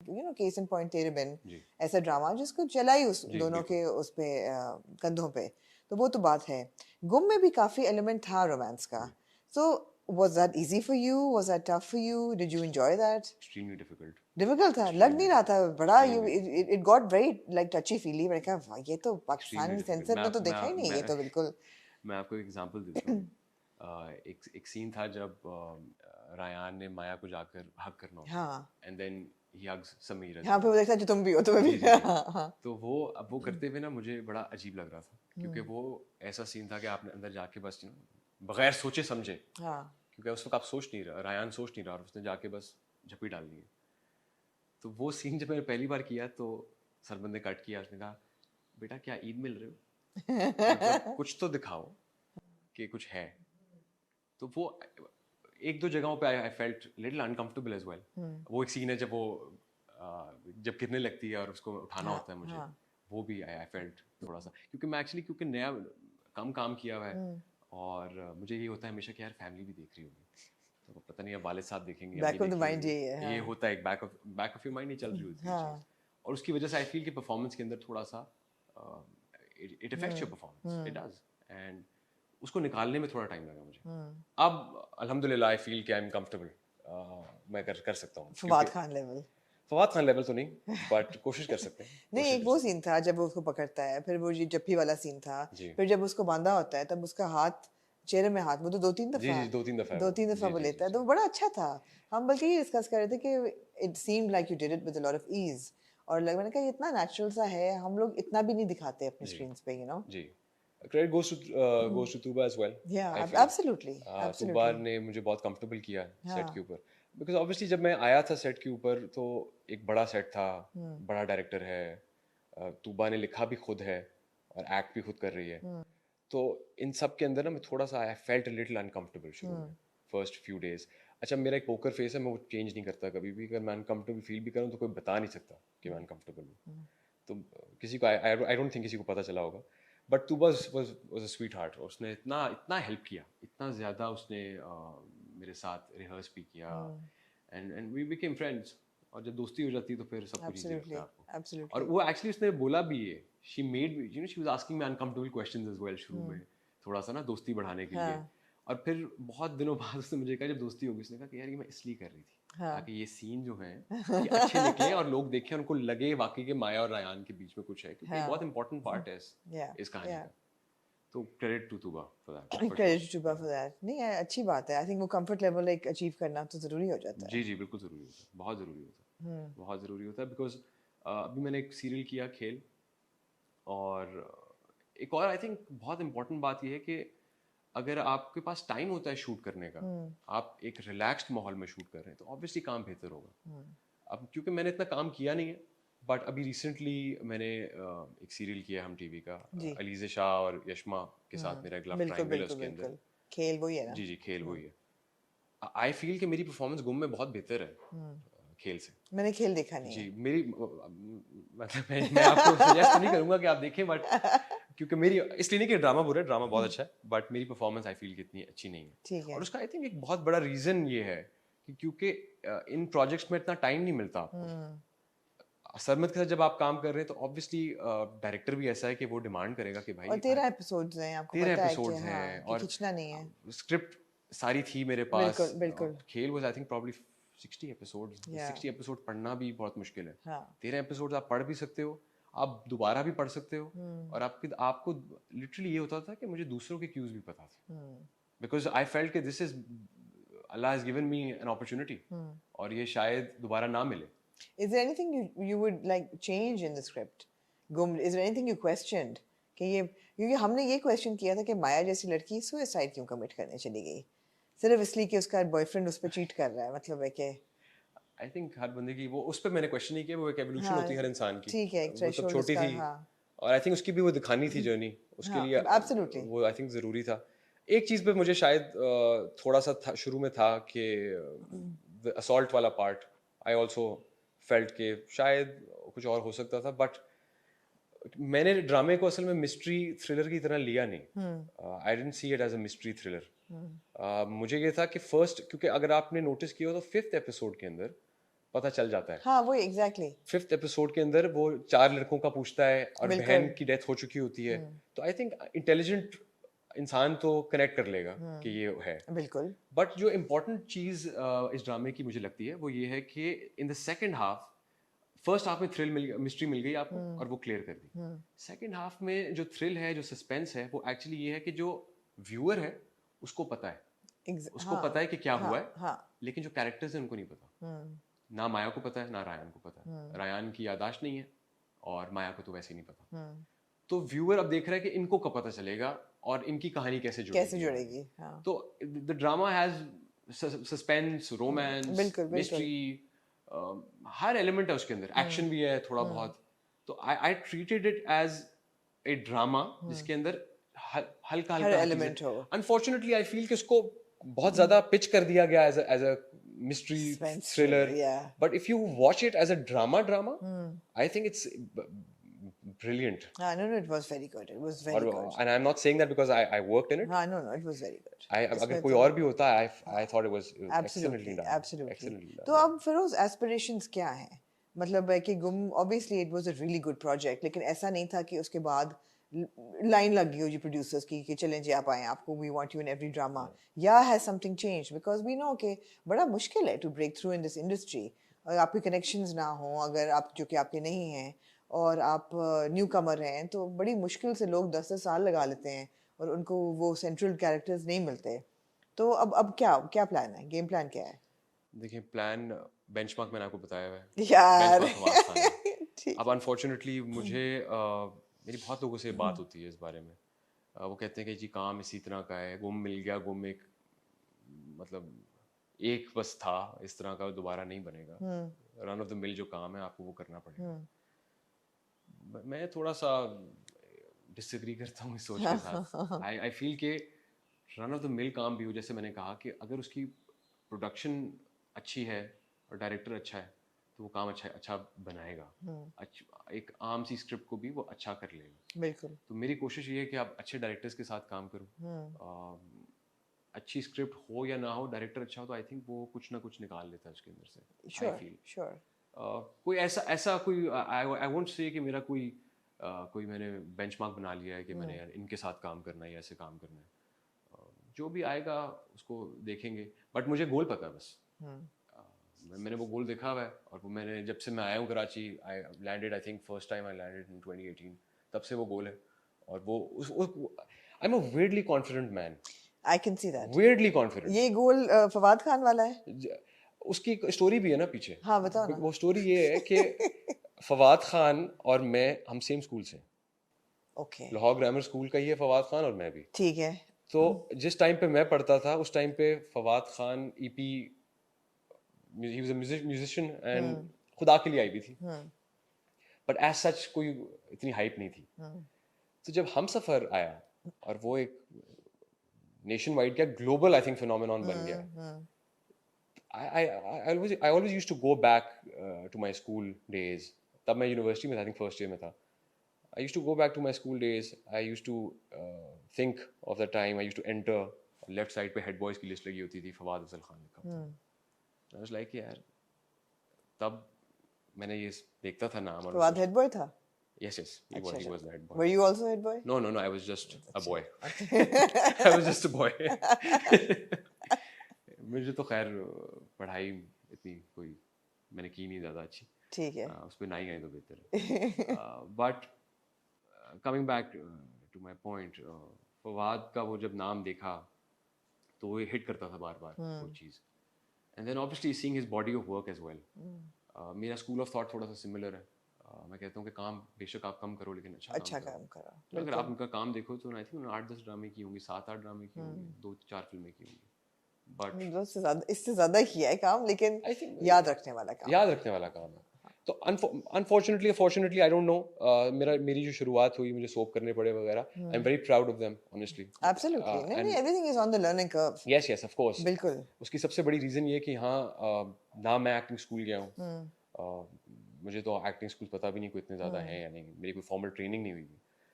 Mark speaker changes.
Speaker 1: Case in point तेरे बिन,
Speaker 2: जी
Speaker 1: ऐसा drama जिसको चला ही उस
Speaker 2: जी
Speaker 1: दोनों
Speaker 2: बिल्कुल।
Speaker 1: के उस पे कंधों पे, तो वो तो बात है। गुम में भी काफी एलिमेंट था रोमांस का,
Speaker 2: जी
Speaker 1: so was that easy for you, was that tough for you, did you enjoy that?
Speaker 2: Extremely difficult.
Speaker 1: Difficult था, लग
Speaker 2: एक्सट्रीमली
Speaker 1: नहीं रहा था बड़ा, you
Speaker 2: extremely difficult.
Speaker 1: It got very like touchy feely, मैंने कहा वाह, ये तो
Speaker 2: एक्सट्रीमली
Speaker 1: पाकिस्तानी
Speaker 2: डिफिकल्ट।
Speaker 1: सेंसर ने तो देखा ही नहीं, ये
Speaker 2: मैं
Speaker 1: तो बिल्कुल।
Speaker 2: मैं आपको एक एग्जांपल देता हूँ। एक सीन था जब रायान ने माया को जाकर हक करना होता है,
Speaker 1: हाँ
Speaker 2: and then he hugs Sameer as
Speaker 1: हाँ,
Speaker 2: वेल।
Speaker 1: फिर वो देखता जो तुम भी हो, तुम्हें भी
Speaker 2: जी जी जी।
Speaker 1: हाँ हाँ।
Speaker 2: तो वो करते हुए ना मुझे बड़ा अजीब लग रहा था, क्योंकि वो ऐसा सीन था कि आपने अंदर जाके बस बगैर सोचे समझे,
Speaker 1: हाँ
Speaker 2: क्योंकि उस वक्त आप सोच नहीं रहा, रायान सोच नहीं रहा, और उसने जाके बस झपी डालनी है। तो वो सीन जब मैंने पहली बार किया तो सरबंद ने कट किया, उसने कहा बेटा क्या ईद मिल रहे हो, मतलब कुछ तो दिखाओ कि कुछ है। तो वो एक दो जगहों पे I felt little uncomfortable as well. वो एक सीन है जब वो जब गिरने लगती है और उसको उठाना
Speaker 1: हाँ
Speaker 2: होता है मुझे,
Speaker 1: हाँ।
Speaker 2: वो भी आई फेल्ट थोड़ा सा, क्योंकि मैं एक्चुअली क्योंकि नया कम काम किया हुआ है, और मुझे ये होता है हमेशा कि यार फैमिली भी देख रही होगी, तो पता नहीं अब वालिद साहब देखेंगे, अम्मी
Speaker 1: बैक ऑफ द
Speaker 2: देख रही
Speaker 1: माइंड
Speaker 2: होगी,
Speaker 1: यही है,
Speaker 2: ये
Speaker 1: हाँ।
Speaker 2: होता है एक बैक ऑफ योर माइंड, ये चल रही होती है ये चीज़।
Speaker 1: हाँ।
Speaker 2: और उसकी वजह से आई फील कि परफॉर्मेंस के अंदर थोड़ा सा it affects your performance, it does. And उसको निकालने में थोड़ा टाइम लगा मुझे। अब अल्हम्दुलिल्लाह आई फील कि आई एम कंफर्टेबल, मैं कर सकता हूँ,
Speaker 1: फवाद
Speaker 2: क्योंकि
Speaker 1: खान लेवल।
Speaker 2: फवाद खान लेवल तो नहीं, बट कोशिश कर सकते हैं,
Speaker 1: नहीं,
Speaker 2: कोशिश
Speaker 1: एक
Speaker 2: कर
Speaker 1: वो
Speaker 2: सकते
Speaker 1: सीन था जब वो उसको पकड़ता है, फिर वो ये जप्पी वाला सीन था,
Speaker 2: हैं। जी
Speaker 1: फिर जब उसको बांधा होता है तब उसका हाथ, चेहरे में हाथ, वो तो दो तीन
Speaker 2: जी
Speaker 1: दफा
Speaker 2: जी, दो तीन दफ़ा है
Speaker 1: दो
Speaker 2: वो।
Speaker 1: तीन दफा
Speaker 2: जी
Speaker 1: वो
Speaker 2: जी जी
Speaker 1: लेता है, तो
Speaker 2: जी
Speaker 1: वो बड़ा अच्छा था। हम बल्कि ये डिस्कस कर रहे थे कि it seemed like you did it with a lot of ease, और मैंने कहा ये इतना नेचुरल सा है, हम लोग इतना भी नहीं दिखाते अपनी
Speaker 2: जी
Speaker 1: स्क्रीन्स पे,
Speaker 2: जी। Credit goes to Tooba as well,
Speaker 1: yeah
Speaker 2: I feel.
Speaker 1: Absolutely
Speaker 2: Tooba
Speaker 1: absolutely.
Speaker 2: ने मुझे बहुत कंफर्टेबल किया सेट के
Speaker 1: हाँ।
Speaker 2: ऊपर, बिकॉज ऑब्वियसली जब मैं आया था सेट के ऊपर तो एक बड़ा सेट था, बड़ा डायरेक्टर है, तूबा ने लिखा भी खुद है और एक्ट भी खुद कर रही है। तो इन सब के अंदर ना मैं थोड़ा सा आई फेल्ट लिटिल अनकंफर्टेबल शुरू में, फर्स्ट फ्यू डेज। अच्छा मेरा एक पोकर फेस है, मैं वो चेंज नहीं करता कभी भी, अगर मैं अनकंफर्टेबल फील भी करूँ तो कोई बता नहीं सकता कि मैं अनकंफर्टेबल हूँ। तो किसी को आई डोंट थिंक किसी को पता चला होगा, बट तू बस वाज अ स्वीट हार्ट, उसने इतना इतना हेल्प किया, इतना ज़्यादा उसने मेरे साथ रिहर्स भी किया, एंड वी बिकेम फ्रेंड्स। और जब दोस्ती हो जाती है तो फिर सब कुछ ईजी लगता
Speaker 1: एब्सोल्युटली
Speaker 2: है आपको। और
Speaker 1: एब्सोल्युटली।
Speaker 2: वो एक्चुअली उसने बोला भी है, she made she was asking me uncomfortable questions as well शुरू में, थोड़ा सा ना दोस्ती बढ़ाने के लिए।
Speaker 1: हाँ
Speaker 2: और फिर बहुत दिनों बाद उसने मुझे कहा, जब दोस्ती होगी, उसने कहा कि यार ये मैं इसलिए कर रही थी
Speaker 1: हाँ।
Speaker 2: ताकि ये सीन जो है ये अच्छे निकले और लोग देखें, उनको लगे वाकई के माया और रायान के बीच में कुछ है, क्योंकि एक बहुत
Speaker 1: हाँ।
Speaker 2: इंपॉर्टेंट पार्ट है
Speaker 1: या
Speaker 2: इस कहानी
Speaker 1: या
Speaker 2: का। तो credit to Tuba for that, for sure.
Speaker 1: Credit to for that. नहीं अच्छी बात है, आई थिंक वो कंफर्ट लेवल एक अचीव करना तो ज़रूरी हो जाता
Speaker 2: जी
Speaker 1: है।
Speaker 2: जी बिल्कुल ज़रूरी होता है, बहुत ज़रूरी होता है, बहुत ज़रूरी होता है, बिकॉज अभी मैंने एक सीरियल किया खेल, और एक और आई थिंक बहुत इंपॉर्टेंट बात यह है कि अगर आपके पास टाइम होता है शूट करने का, आप एक रिलैक्स्ड माहौल में शूट कर रहे हैं, तो ऑब्वियसली काम बेहतर होगा। अब क्योंकि मैंने इतना काम किया नहीं है, बट अभी रिसेंटली मैंने एक सीरियल किया हम टीवी का,
Speaker 1: जी।
Speaker 2: अलीज़े शाह और यशमा के साथ मेरा एक लव
Speaker 1: बिल्कुल
Speaker 2: ट्रायंगल है
Speaker 1: बिल्कुल
Speaker 2: उसके अंदर।
Speaker 1: बिल्कुल। खेल वही है ना।
Speaker 2: जी जी, खेल वही है। आई फील कि मेरी परफॉर्मेंस गुम में बहुत बेहतर है खेल से।
Speaker 1: मैंने खेल देखा नहीं
Speaker 2: जी
Speaker 1: है।
Speaker 2: मेरी मतलब मैं आपको सजेस्ट तो नहीं करूंगा कि आप देखें, बट क्योंकि मेरी इसलिए नहीं कि ड्रामा बुरा है, ड्रामा बहुत अच्छा है, बट मेरी परफॉर्मेंस आई फील कि इतनी अच्छी नहीं है।
Speaker 1: ठीक है।
Speaker 2: और उसका आई थिंक एक बहुत बड़ा रीज़न ये है कि क्योंकि इन प्रोजेक्ट्स में इतना टाइम नहीं मिलता आपको। सरमद के साथ जब आप काम कर रहे हैं तो ऑब्वियसली डायरेक्टर भी ऐसा है कि वो डिमांड करेगा कि
Speaker 1: और
Speaker 2: भाई
Speaker 1: 13 एपिसोड्स हैं, आपको
Speaker 2: 13
Speaker 1: पता है कि
Speaker 2: एपिसोड्स
Speaker 1: हाँ
Speaker 2: हैं,
Speaker 1: कि
Speaker 2: और
Speaker 1: खींचना नहीं है।
Speaker 2: स्क्रिप्ट सारी थी मेरे पास।
Speaker 1: बिल्कुल बिल्कुल।
Speaker 2: खेल was I think probably 60 episodes,
Speaker 1: या
Speaker 2: 60 एपिसोड पढ़ना भी बहुत मुश्किल है।
Speaker 1: हाँ।
Speaker 2: 13 एपिसोड आप पढ़ भी सकते हो, आप दोबारा भी पढ़ सकते हो, और आपको लिटरली ये होता था कि मुझे दूसरों के क्यूज भी पता थे, बिकॉज आई फेल्ट कि this is Allah has given me an opportunity, और ये शायद दोबारा ना मिले।
Speaker 1: Is there anything you would like change in the script? गुम, is there anything you questioned? कि ये, क्योंकि हमने ये क्वेश्चन किया था कि माया जैसी लड़की सुसाइड क्यों कमिट करने चली गई, सिर्फ इसलिए कि उसका बॉयफ्रेंड उस पर चीट कर रहा है, मतलब है कि
Speaker 2: आई थिंक हर बंदे की वो, उस पर मैंने क्वेश्चन नहीं किया, वो एक एवोल्यूशन
Speaker 1: हाँ
Speaker 2: होती है हर इंसान की।
Speaker 1: ठीक है, एक
Speaker 2: वो तब
Speaker 1: थ्रेशोल्ड
Speaker 2: छोटी
Speaker 1: उसका,
Speaker 2: थी,
Speaker 1: हाँ।
Speaker 2: और आई थिंक उसकी भी वो दिखानी थी जर्नी, उसके
Speaker 1: हाँ
Speaker 2: लिए
Speaker 1: एब्सोल्युटली।
Speaker 2: वो आई थिंक ज़रूरी था। एक चीज़ पे मुझे शायद थोड़ा सा था, शुरू में था कि असॉल्ट वाला पार्ट, आई ऑल्सो फेल्ट के शायद कुछ और हो सकता था, बट मैंने ड्रामे को असल में मिस्ट्री थ्रिलर की तरह लिया नहीं। I didn't see it as a mystery thriller. मुझे ये था कि फर्स्ट, क्योंकि अगर आपने नोटिस किया हो तो फिफ्थ एपिसोड के अंदर पता चल जाता है।
Speaker 1: हाँ वो एग्जैक्टली
Speaker 2: फिफ्थ एपिसोड के अंदर वो 4 लड़कों का पूछता है और
Speaker 1: बिल्कुल।
Speaker 2: बहन की डेथ हो चुकी होती है, तो आई थिंक इंटेलिजेंट इंसान तो कनेक्ट कर लेगा कि ये है।
Speaker 1: बिल्कुल।
Speaker 2: बट जो इम्पोर्टेंट चीज इस ड्रामे की मुझे लगती है वो ये है कि in the second half, first half में थ्रिल मिल गया, मिस्ट्री मिल गई आपको और वो क्लियर कर दी। सेकेंड हाफ में जो थ्रिल है, जो सस्पेंस है, वो एक्चुअली ये है कि जो व्यूअर है उसको पता है, उसको
Speaker 1: हाँ
Speaker 2: पता है कि क्या
Speaker 1: हाँ
Speaker 2: हुआ है,
Speaker 1: हाँ।
Speaker 2: लेकिन जो कैरेक्टर्स हैं उनको नहीं पता। ना माया को पता है ना रायन को पता है। रायन की याददाश्त नहीं है और माया को तो वैसे ही नहीं पता। तो व्यूअर अब देख रहा है कि इनको कब पता चलेगा और इनकी कहानी कैसे
Speaker 1: कैसे
Speaker 2: जुड़ेगी आगे।
Speaker 1: जुड़ेगी, हाँ
Speaker 2: तो the drama has suspense, romance,
Speaker 1: बिल्कुल बिल्कुल।
Speaker 2: मिस्ट्री, हर एलिमेंट है उसके अंदर, एक्शन भी है थोड़ा बहुत। तो I I treated it as a drama जिसके अंदर हल्का
Speaker 1: हर
Speaker 2: हल्का
Speaker 1: एलिमेंट
Speaker 2: चीजें।
Speaker 1: हो।
Speaker 2: अनफॉर्चुनेटली आई फील कि उसको बहुत ज्यादा पिच कर दिया गया as a mystery
Speaker 1: Suspense
Speaker 2: thriller,
Speaker 1: thriller, yeah.
Speaker 2: but if you watch it as a drama, I think it's brilliant.
Speaker 1: No, no, it was very good. It was
Speaker 2: और
Speaker 1: very good.
Speaker 2: and I'm not saying that because I worked in it.
Speaker 1: No, no, it was very good.
Speaker 2: अगर
Speaker 1: इसमें
Speaker 2: कोई
Speaker 1: तो
Speaker 2: और भी होता, I thought it was excellently
Speaker 1: absolutely,
Speaker 2: done.
Speaker 1: absolutely.
Speaker 2: Excellently done.
Speaker 1: तो अब फिरोज एस्पिरेशंस क्या हैं? मतलब है कि गुम obviously it was a really good project, लेकिन ऐसा नहीं था कि उसके बाद लाइन लग गई हो जी प्रोड्यूसर्स की कि चलें जी आप आएं, आपको we want you in every drama. या has something changed? Because we know कि बड़ा मुश्किल है to break through in this industry. और आपके कनेक्शंस ना हो, अगर आप जो कि आपके नहीं हैं और आप न्यू कमर हैं, तो बड़ी मुश्किल से लोग 10-10 साल लगा लेते हैं और उनको वो सेंट्रल कैरेक्टर्स नहीं मिलते। तो अब क्या क्या प्लान है, गेम प्लान क्या है?
Speaker 2: देखिए, प्लान बेंचमार्क मैंने आपको बताया हुआ है।
Speaker 1: यार
Speaker 2: बेंचमार्क फवाद खान है।
Speaker 1: ठीक।
Speaker 2: अब अनफॉर्चुनेटली मुझे मेरी बहुत लोगों से बात होती है इस बारे में। वो कहते हैं कि जी काम इसी तरह का है, गुम मिल गया, गुम एक मतलब एक बस था, इस तरह का दोबारा नहीं बनेगा। रन ऑफ द मिल जो काम है आपको वो करना पड़ेगा। मैं थोड़ा सा डिसएग्री करता हूँ इस सोच के साथ। आई फील कि रन ऑफ द मिल काम भी हो, जैसे मैंने कहा कि अगर उसकी प्रोडक्शन अच्छी है और डायरेक्टर अच्छा है तो वो काम अच्छा अच्छा बनाएगा। एक आम सी स्क्रिप्ट को भी वो अच्छा कर लेगा।
Speaker 1: बिल्कुल।
Speaker 2: तो मेरी कोशिश ये है कि आप अच्छे डायरेक्टर्स के साथ काम करूँ। अच्छी स्क्रिप्ट हो या ना हो, डायरेक्टर अच्छा हो तो आई थिंक वो कुछ ना कुछ निकाल लेता है उसके अंदर से। I feel
Speaker 1: sure.
Speaker 2: कोई ऐसा ऐसा कोई आई वोंट से कि मेरा कोई कोई मैंने बेंचमार्क बना लिया है कि मैंने यार इनके साथ काम करना है या ऐसे काम करना है। जो भी आएगा उसको देखेंगे, बट मुझे गोल पता है बस। मैंने वो गोल देखा हुआ है और वो मैंने जब से मैं आया हूँ Karachi, I landed, I think first time I landed in 2018, तब से वो गोल है। और वो I am a weirdly confident man.
Speaker 1: I can see that.
Speaker 2: weirdly confident.
Speaker 1: ये गोल फवाद खान वाला है?
Speaker 2: उसकी स्टोरी भी है ना पीछे।
Speaker 1: हाँ बताओ ना।
Speaker 2: वो स्टोरी ये है कि फवाद खान और मैं, हम सेम स्कूल से।
Speaker 1: ओके
Speaker 2: लाहौर ग्रामर स्कूल का ही है फवाद खान और मैं भी।
Speaker 1: ठीक है।
Speaker 2: तो जिस टाइम पे मैं पढ़ता था उस टाइम पे Fawad Khan EP, he was a musician and खुदा के लिए आई भी थी, बट एज सच कोई इतनी हाइप नहीं थी। तो जब हम सफर आया और वो एक नेशन वाइड क्या ग्लोबल आई थिंक फिनोमेनॉन बन गया। I always used to go back to my school days. तब मैं यूनिवर्सिटी में था, I think फर्स्ट ईयर में था। I used to go back to my school days. I used to think of the time I used to enter. Left side पे head boys की list लगी होती थी, फवाद अफजल खान लिखा होता था। I was like यार, तब मैंने ये देखता था नाम और
Speaker 1: फवाद हेड बॉय था?
Speaker 2: yes he was the head boy.
Speaker 1: Were you also head boy?
Speaker 2: No, I was just a boy. I was just a boy. मुझे तो खैर पढ़ाई इतनी कोई मैंने की नहीं ज़्यादा अच्छी।
Speaker 1: ठीक है।
Speaker 2: उस पर ना ही गए तो बेहतर है। But coming back to my point, Fawad का वो जब नाम देखा तो वो हिट करता था बार बार वो चीज़। And then obviously seeing his body of work as well. मेरा स्कूल ऑफ थॉट थोड़ा सा सिमिलर है। मैं कहता हूँ कि काम बेशक आप कम करो लेकिन अच्छा
Speaker 1: काम करो।
Speaker 2: तो अगर आप उनका काम देखो तो आई थिंक 8-10 ड्रामे की होंगी, 7-8 ड्रामे की होंगी, 2-4 फिल्में की होंगी। बट
Speaker 1: इससे ज्यादा किया है काम, लेकिन
Speaker 2: आई थिंक
Speaker 1: याद रखने वाला काम
Speaker 2: है। तो unfortunately fortunately I don't know, मेरी जो शुरुआत हुई, मुझे सोप करने पड़े वगैरह। I am very proud of them honestly.
Speaker 1: Absolutely. नहीं everything is on the learning curve.
Speaker 2: Yes of course.
Speaker 1: बिल्कुल।
Speaker 2: उसकी सबसे बड़ी रीजन ये कि हाँ, ना मैं एक्टिंग स्कूल गया हूँ, मुझे तो एक्टिंग स्कूल पता भी नहीं कोई इतने ज़्यादा हैं या नहीं, मेरी कोई फॉर्मल ट्रेनिंग नहीं हुई।